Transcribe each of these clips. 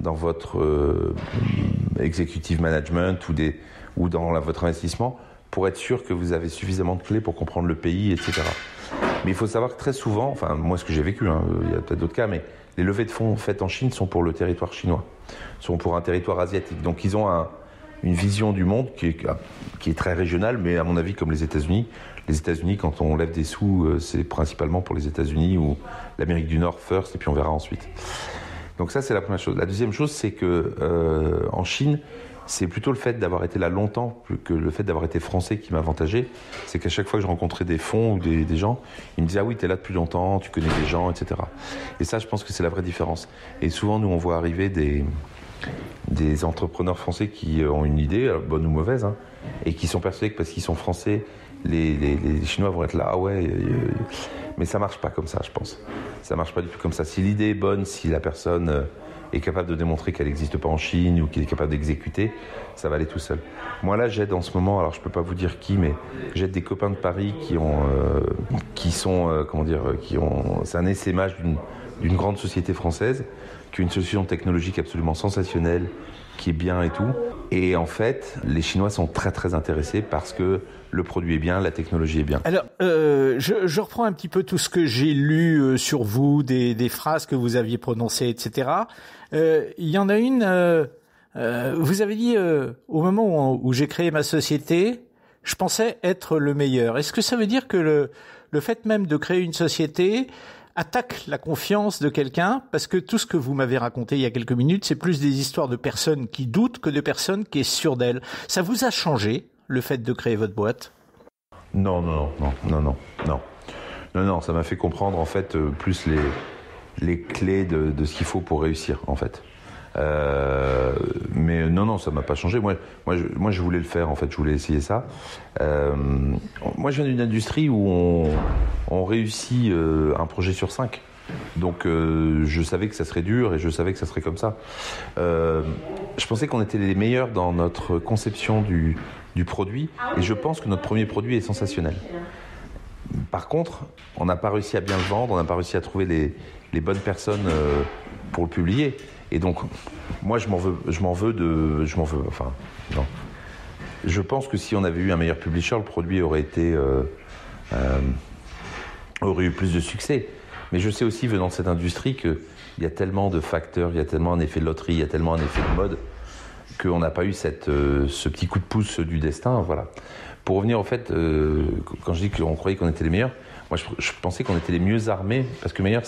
dans votre executive management ou dans votre investissement pour être sûr que vous avez suffisamment de clés pour comprendre le pays, etc. Mais il faut savoir que très souvent, enfin moi ce que j'ai vécu, il y a peut-être d'autres cas, mais les levées de fonds faites en Chine sont pour le territoire chinois, sont pour un territoire asiatique. Donc ils ont une vision du monde qui est très régionale, mais à mon avis comme les États-Unis. Les États-Unis, quand on lève des sous, c'est principalement pour les États-Unis ou l'Amérique du Nord first, et puis on verra ensuite. Donc ça, c'est la première chose. La deuxième chose, c'est que en Chine, c'est plutôt le fait d'avoir été là longtemps que le fait d'avoir été français qui m'avantageait. C'est qu'à chaque fois que je rencontrais des fonds ou des gens, ils me disaient « Ah oui, t'es là depuis longtemps, tu connais des gens, etc. » Et ça, je pense que c'est la vraie différence. Et souvent, nous, on voit arriver des entrepreneurs français qui ont une idée, bonne ou mauvaise, et qui sont persuadés que parce qu'ils sont français, les Chinois vont être là, ah ouais, mais ça marche pas comme ça, je pense. Ça marche pas du tout comme ça. Si l'idée est bonne, si la personne est capable de démontrer qu'elle n'existe pas en Chine ou qu'il est capable d'exécuter, ça va aller tout seul. Moi là, j'aide en ce moment, alors je peux pas vous dire qui, mais j'aide des copains de Paris c'est un essaimage d'une grande société française, qui est une solution technologique absolument sensationnelle, qui est bien et tout. Et en fait, les Chinois sont très très intéressés parce que le produit est bien, la technologie est bien. Alors, je reprends un petit peu tout ce que j'ai lu sur vous, des phrases que vous aviez prononcées, etc. Il y en a une, vous avez dit, au moment où j'ai créé ma société, je pensais être le meilleur. Est-ce que ça veut dire que le fait même de créer une société attaque la confiance de quelqu'un, parce que tout ce que vous m'avez raconté il y a quelques minutes, c'est plus des histoires de personnes qui doutent que de personnes qui sont sûres d'elles. Ça vous a changé, le fait de créer votre boîte ? Non, ça m'a fait comprendre en fait plus les clés de ce qu'il faut pour réussir en fait. Mais non, ça m'a pas changé. Moi, je voulais le faire en fait. Je voulais essayer ça. Moi, je viens d'une industrie où on réussit un projet sur 5. Donc, je savais que ça serait dur et je savais que ça serait comme ça. Je pensais qu'on était les meilleurs dans notre conception du produit, et je pense que notre premier produit est sensationnel. Par contre, on n'a pas réussi à bien le vendre, on n'a pas réussi à trouver les bonnes personnes pour le publier. Et donc, moi, je pense que si on avait eu un meilleur publisher, le produit aurait eu plus de succès. Mais je sais aussi, venant de cette industrie, qu'il y a tellement de facteurs, il y a tellement un effet de loterie, il y a tellement un effet de mode, qu'on n'a pas eu ce petit coup de pouce du destin, voilà. Pour revenir au fait, quand je dis qu'on croyait qu'on était les meilleurs, moi je pensais qu'on était les mieux armés, parce que meilleur,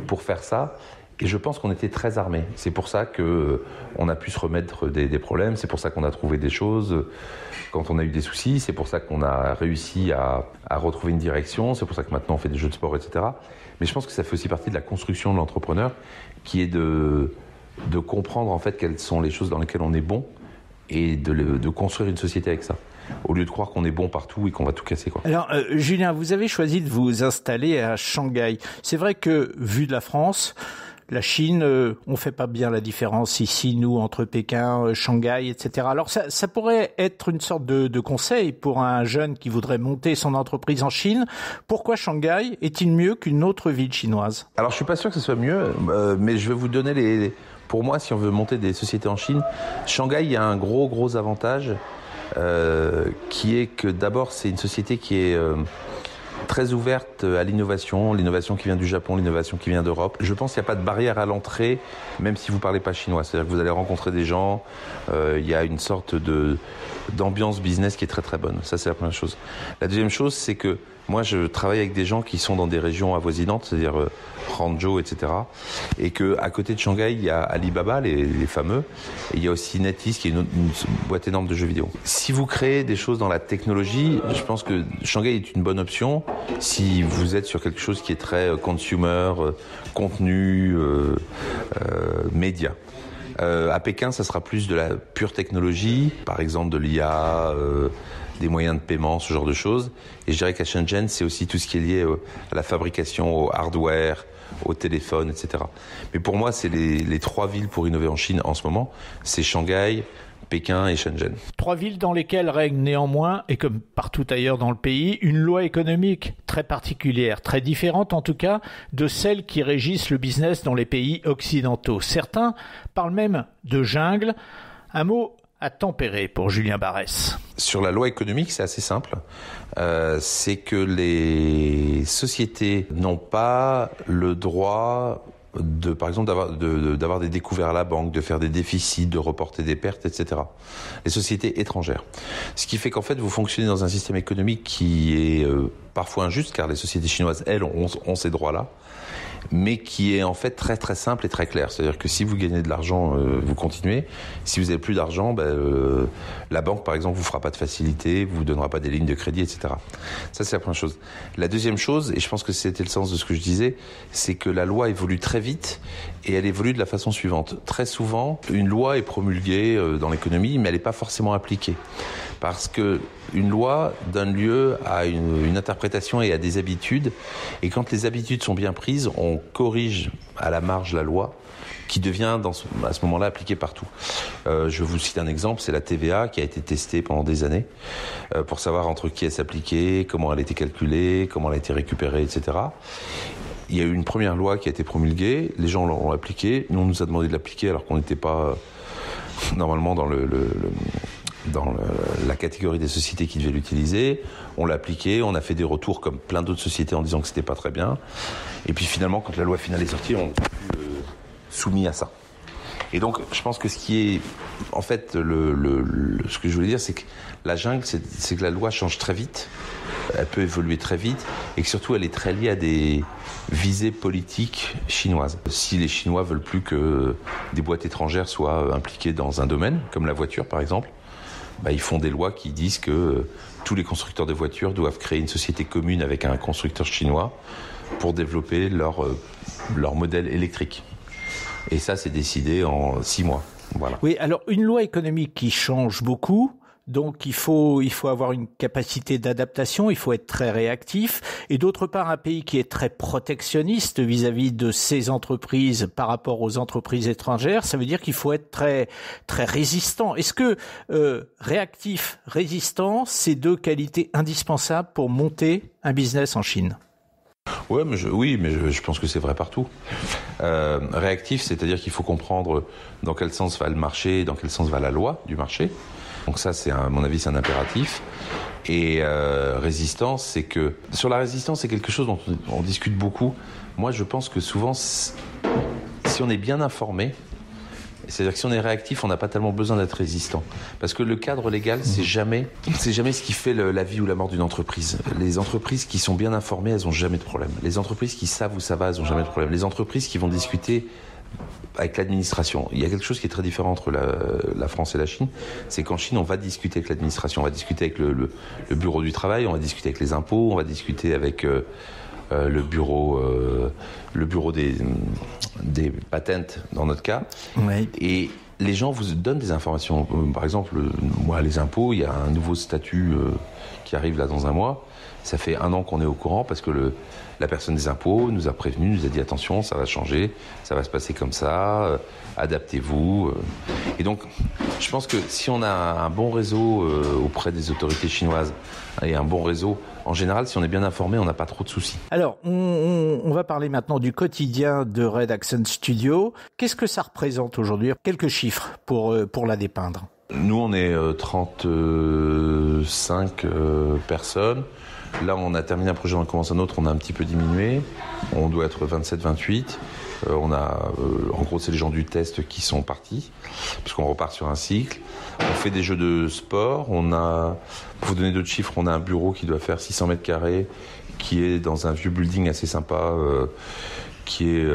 pour faire ça, et je pense qu'on était très armés. C'est pour ça qu'on a pu se remettre des problèmes, c'est pour ça qu'on a trouvé des choses quand on a eu des soucis, c'est pour ça qu'on a réussi à retrouver une direction, c'est pour ça que maintenant on fait des jeux de sport, etc. Mais je pense que ça fait aussi partie de la construction de l'entrepreneur, qui est de comprendre en fait quelles sont les choses dans lesquelles on est bon, et de construire une société avec ça, au lieu de croire qu'on est bon partout et qu'on va tout casser, quoi. Alors, Julien, vous avez choisi de vous installer à Shanghai. C'est vrai que, vu de la France, la Chine, on fait pas bien la différence ici, nous, entre Pékin, Shanghai, etc. Alors, ça pourrait être une sorte de conseil pour un jeune qui voudrait monter son entreprise en Chine. Pourquoi Shanghai est-il mieux qu'une autre ville chinoise ? Alors, je suis pas sûr que ce soit mieux, mais je vais vous donner pour moi, si on veut monter des sociétés en Chine, Shanghai, il y a un gros avantage qui est que d'abord, c'est une société qui est très ouverte à l'innovation qui vient du Japon, l'innovation qui vient d'Europe. Je pense qu'il n'y a pas de barrière à l'entrée, même si vous ne parlez pas chinois. C'est-à-dire que vous allez rencontrer des gens, il y a une sorte d'ambiance business qui est très très bonne. Ça, c'est la première chose. La deuxième chose, c'est que moi, je travaille avec des gens qui sont dans des régions avoisinantes, c'est-à-dire Hangzhou, etc. Et qu'à côté de Shanghai, il y a Alibaba, les fameux, et il y a aussi NetEase, qui est une boîte énorme de jeux vidéo. Si vous créez des choses dans la technologie, je pense que Shanghai est une bonne option si vous êtes sur quelque chose qui est très consumer, contenu, média. À Pékin, ça sera plus de la pure technologie, par exemple de l'IA, des moyens de paiement, ce genre de choses. Et je dirais qu'à Shenzhen, c'est aussi tout ce qui est lié à la fabrication, au hardware, au téléphone, etc. Mais pour moi, c'est les 3 villes pour innover en Chine en ce moment, c'est Shanghai, Pékin et Shenzhen. 3 villes dans lesquelles règne néanmoins, et comme partout ailleurs dans le pays, une loi économique très particulière, très différente en tout cas de celles qui régissent le business dans les pays occidentaux. Certains parlent même de jungle, un mot à tempérer pour Julien Barrès. Sur la loi économique, c'est assez simple. C'est que les sociétés n'ont pas le droit par exemple, d'avoir des découverts à la banque, de faire des déficits, de reporter des pertes, etc. Les sociétés étrangères. Ce qui fait qu'en fait, vous fonctionnez dans un système économique qui est parfois injuste, car les sociétés chinoises, elles, ont ces droits-là, mais qui est en fait très très simple et très clair. C'est-à-dire que si vous gagnez de l'argent, vous continuez. Si vous n'avez plus d'argent, la banque, par exemple, vous fera pas de facilité, vous donnera pas des lignes de crédit, etc. Ça, c'est la première chose. La deuxième chose, et je pense que c'était le sens de ce que je disais, c'est que la loi évolue très vite et elle évolue de la façon suivante. Très souvent, une loi est promulguée dans l'économie, mais elle n'est pas forcément appliquée. Parce que une loi donne lieu à une interprétation et à des habitudes. Et quand les habitudes sont bien prises, on corrige à la marge la loi qui devient à ce moment-là appliquée partout. Je vous cite un exemple, c'est la TVA qui a été testée pendant des années pour savoir entre qui elle s'appliquait, comment elle était calculée, comment elle a été récupérée, etc. Il y a eu une première loi qui a été promulguée, les gens l'ont appliquée, nous on nous a demandé de l'appliquer alors qu'on n'était pas normalement dans la catégorie des sociétés qui devaient l'utiliser. On l'a appliqué, on a fait des retours comme plein d'autres sociétés en disant que c'était pas très bien. Et puis finalement, quand la loi finale est sortie, on est soumis à ça. Et donc, je pense que ce qui est, en fait, ce que je voulais dire, c'est que la jungle, c'est que la loi change très vite, elle peut évoluer très vite, et que surtout, elle est très liée à des visées politiques chinoises. Si les Chinois veulent plus que des boîtes étrangères soient impliquées dans un domaine, comme la voiture, par exemple, ils font des lois qui disent que tous les constructeurs de voitures doivent créer une société commune avec un constructeur chinois pour développer leur modèle électrique. Et ça, c'est décidé en 6 mois. Voilà. Oui, alors une loi économique qui change beaucoup, donc il faut avoir une capacité d'adaptation, il faut être très réactif. Et d'autre part, un pays qui est très protectionniste vis-à-vis de ses entreprises par rapport aux entreprises étrangères, ça veut dire qu'il faut être très très résistant. Est-ce que réactif, résistant, c'est 2 qualités indispensables pour monter un business en Chine ? Oui, mais je pense que c'est vrai partout. Réactif, c'est-à-dire qu'il faut comprendre dans quel sens va le marché, dans quel sens va la loi du marché. Donc ça, à mon avis, c'est un impératif. Et résistance, c'est que... Sur la résistance, c'est quelque chose dont on discute beaucoup. Moi, je pense que souvent, si on est bien informé, c'est-à-dire que si on est réactif, on n'a pas tellement besoin d'être résistant. Parce que le cadre légal, c'est jamais ce qui fait la vie ou la mort d'une entreprise. Les entreprises qui sont bien informées, elles n'ont jamais de problème. Les entreprises qui savent où ça va, elles n'ont jamais de problème. Les entreprises qui vont discuter avec l'administration. Il y a quelque chose qui est très différent entre la France et la Chine, c'est qu'en Chine, on va discuter avec l'administration, on va discuter avec le bureau du travail, on va discuter avec les impôts, on va discuter avec le bureau des patentes dans notre cas. Oui. Et les gens vous donnent des informations. Par exemple, moi, les impôts, il y a un nouveau statut qui arrive là dans un mois. Ça fait 1 an qu'on est au courant parce que la personne des impôts nous a prévenu, nous a dit attention, ça va changer, ça va se passer comme ça, adaptez-vous. Et donc, je pense que si on a un bon réseau auprès des autorités chinoises et un bon réseau, en général, si on est bien informé, on n'a pas trop de soucis. Alors, on va parler maintenant du quotidien de Red Accent Studio. Qu'est-ce que ça représente aujourd'hui ? Quelques chiffres pour la dépeindre. Nous, on est 35 personnes. Là, on a terminé un projet, on commence un autre, on a un petit peu diminué. On doit être 27-28. En gros, c'est les gens du test qui sont partis, puisqu'on repart sur un cycle. On fait des jeux de sport. Pour vous donner d'autres chiffres, on a un bureau qui doit faire 600 mètres carrés, qui est dans un vieux building assez sympa, qui est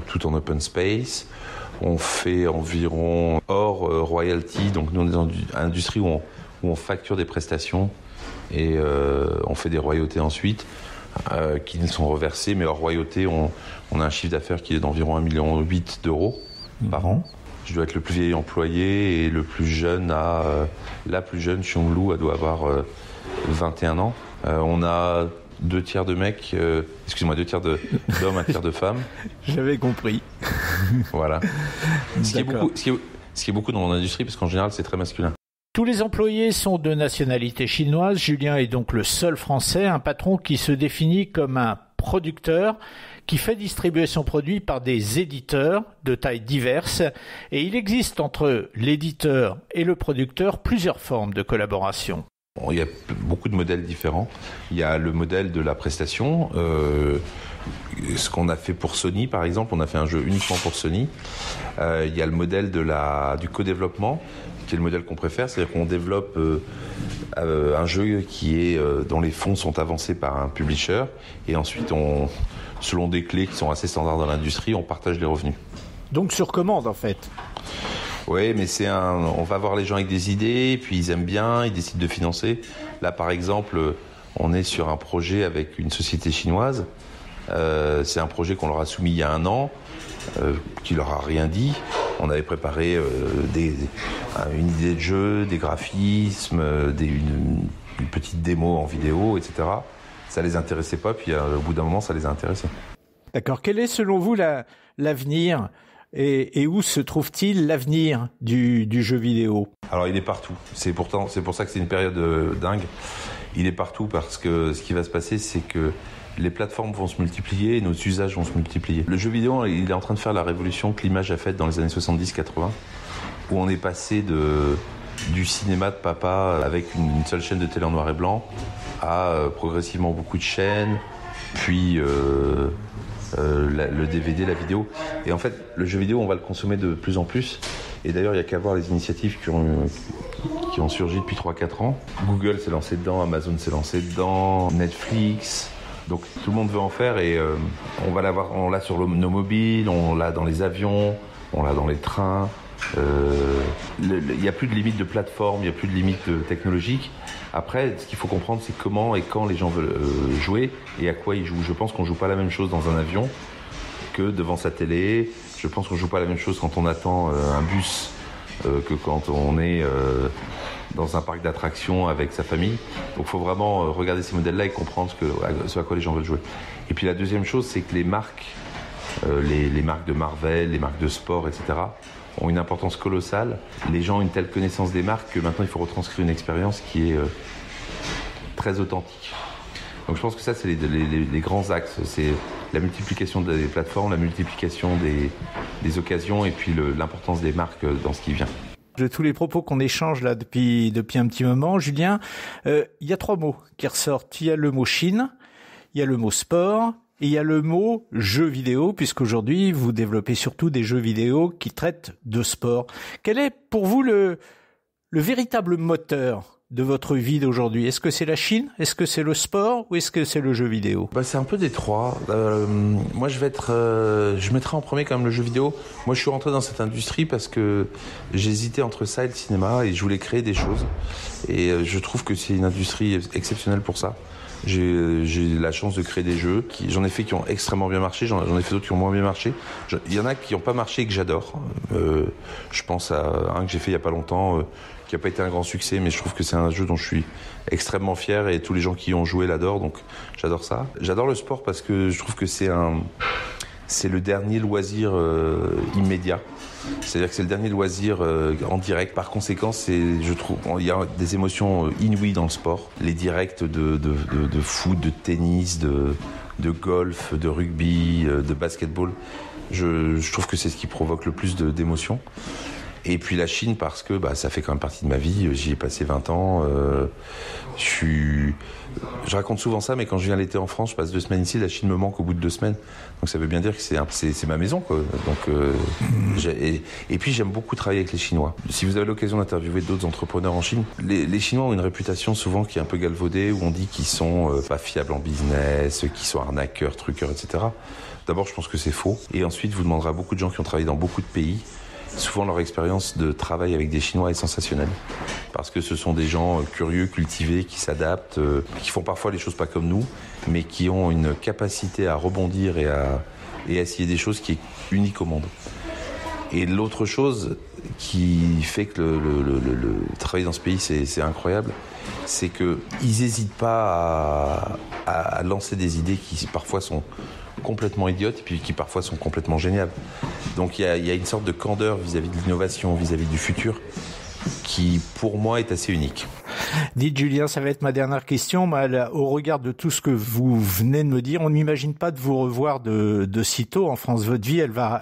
tout en open space. On fait environ hors royalty, donc nous on est dans une industrie où on facture des prestations et on fait des royautés ensuite qui nous sont reversées, mais hors royauté, on a un chiffre d'affaires qui est d'environ 1,8 million d'euros par an. Je dois être le plus vieil employé et le plus jeune la plus jeune, Xionglu, elle doit avoir 21 ans. On a 2 tiers de mecs, 2 tiers d'hommes, 1 tiers de femmes. J'avais compris. Voilà. Ce qui est beaucoup dans mon industrie, parce qu'en général, c'est très masculin. Tous les employés sont de nationalité chinoise. Julien est donc le seul Français, un patron qui se définit comme un producteur, qui fait distribuer son produit par des éditeurs de tailles diverses. Et il existe entre l'éditeur et le producteur plusieurs formes de collaboration. Bon, il y a beaucoup de modèles différents. Il y a le modèle de la prestation. Ce qu'on a fait pour Sony, par exemple, on a fait un jeu uniquement pour Sony. Il y a le modèle du co-développement, qui est le modèle qu'on préfère, c'est-à-dire qu'on développe un jeu dont les fonds sont avancés par un publisher, et ensuite, selon des clés qui sont assez standards dans l'industrie, on partage les revenus. Donc sur commande, en fait. Oui, mais on va voir les gens avec des idées, puis ils aiment bien, ils décident de financer. Là, par exemple, on est sur un projet avec une société chinoise. C'est un projet qu'on leur a soumis il y a 1 an, qui leur a rien dit. On avait préparé une idée de jeu, des graphismes, une petite démo en vidéo, etc. Ça les intéressait pas, puis au bout d'un moment, ça les a intéressés. D'accord. Quel est, selon vous, l'avenir et où se trouve-t-il l'avenir du jeu vidéo ? Alors, il est partout. C'est pour ça que c'est une période dingue. Il est partout parce que ce qui va se passer, c'est que les plateformes vont se multiplier et nos usages vont se multiplier. Le jeu vidéo, il est en train de faire la révolution que l'image a faite dans les années 70-80, où on est passé du cinéma de papa avec une seule chaîne de télé en noir et blanc à progressivement beaucoup de chaînes, puis le DVD, la vidéo. Et en fait, le jeu vidéo, on va le consommer de plus en plus. Et d'ailleurs, il n'y a qu'à voir les initiatives qui ont surgi depuis 3-4 ans. Google s'est lancé dedans, Amazon s'est lancé dedans, Netflix. Donc tout le monde veut en faire et on l'a sur nos mobiles, on l'a dans les avions, on l'a dans les trains. Il n'y a plus de limite de plateforme, il n'y a plus de limite technologique. Après, ce qu'il faut comprendre, c'est comment et quand les gens veulent jouer et à quoi ils jouent. Je pense qu'on ne joue pas la même chose dans un avion que devant sa télé. Je pense qu'on ne joue pas la même chose quand on attend un bus que quand on est dans un parc d'attractions avec sa famille. Donc il faut vraiment regarder ces modèles-là et comprendre ce à quoi les gens veulent jouer. Et puis la deuxième chose, c'est que les marques, les marques de Marvel, les marques de sport, etc., ont une importance colossale. Les gens ont une telle connaissance des marques que maintenant il faut retranscrire une expérience qui est très authentique. Donc je pense que ça, c'est les grands axes. C'est la multiplication des plateformes, la multiplication des occasions et puis l'importance des marques dans ce qui vient. De tous les propos qu'on échange là depuis un petit moment, Julien, il y a 3 mots qui ressortent. Il y a le mot Chine, il y a le mot sport et il y a le mot jeu vidéo, puisqu'aujourd'hui vous développez surtout des jeux vidéo qui traitent de sport. Quel est pour vous le véritable moteur de votre vie d'aujourd'hui? Est-ce que c'est la Chine? Est-ce que c'est le sport? Ou est-ce que c'est le jeu vidéo? C'est un peu des trois. Moi, je mettrais en premier quand même le jeu vidéo. Moi, je suis rentré dans cette industrie parce que j'hésitais entre ça et le cinéma et je voulais créer des choses. Et je trouve que c'est une industrie exceptionnelle pour ça. J'ai la chance de créer des jeux. J'en ai fait qui ont extrêmement bien marché, j'en ai fait d'autres qui ont moins bien marché. Il y en a qui n'ont pas marché et que j'adore. Je pense à un que j'ai fait il n'y a pas longtemps, qui n'a pas été un grand succès, mais je trouve que c'est un jeu dont je suis extrêmement fier et tous les gens qui y ont joué l'adorent, donc j'adore ça. J'adore le sport parce que je trouve que c'est le dernier loisir immédiat. C'est-à-dire que c'est le dernier loisir en direct. Par conséquent, je trouve, il y a des émotions inouïes dans le sport. Les directs de foot, de tennis, de golf, de rugby, de basketball. Je trouve que c'est ce qui provoque le plus d'émotions. Et puis la Chine parce que ça fait quand même partie de ma vie. J'y ai passé 20 ans. Je raconte souvent ça, mais quand je viens l'été en France, je passe 2 semaines ici. La Chine me manque au bout de 2 semaines. Donc ça veut bien dire que c'est ma maison, quoi. Donc et puis j'aime beaucoup travailler avec les Chinois. Si vous avez l'occasion d'interviewer d'autres entrepreneurs en Chine, les Chinois ont une réputation souvent qui est un peu galvaudée, où on dit qu'ils sont pas fiables en business, qu'ils sont arnaqueurs, truqueurs, etc. D'abord, je pense que c'est faux. Et ensuite, vous demanderez à beaucoup de gens qui ont travaillé dans beaucoup de pays. Souvent, leur expérience de travail avec des Chinois est sensationnelle. Parce que ce sont des gens curieux, cultivés, qui s'adaptent, qui font parfois les choses pas comme nous, mais qui ont une capacité à rebondir et à essayer des choses qui est unique au monde. Et l'autre chose qui fait que le travail dans ce pays, c'est incroyable, c'est qu'ils n'hésitent pas à lancer des idées qui parfois sont complètement idiotes et puis qui parfois sont complètement géniales. Donc il y a une sorte de candeur vis-à-vis de l'innovation, vis-à-vis du futur, qui pour moi est assez unique. Dites Julien, ça va être ma dernière question. Au regard de tout ce que vous venez de me dire, on n'imagine pas de vous revoir de sitôt en France. Votre vie, elle va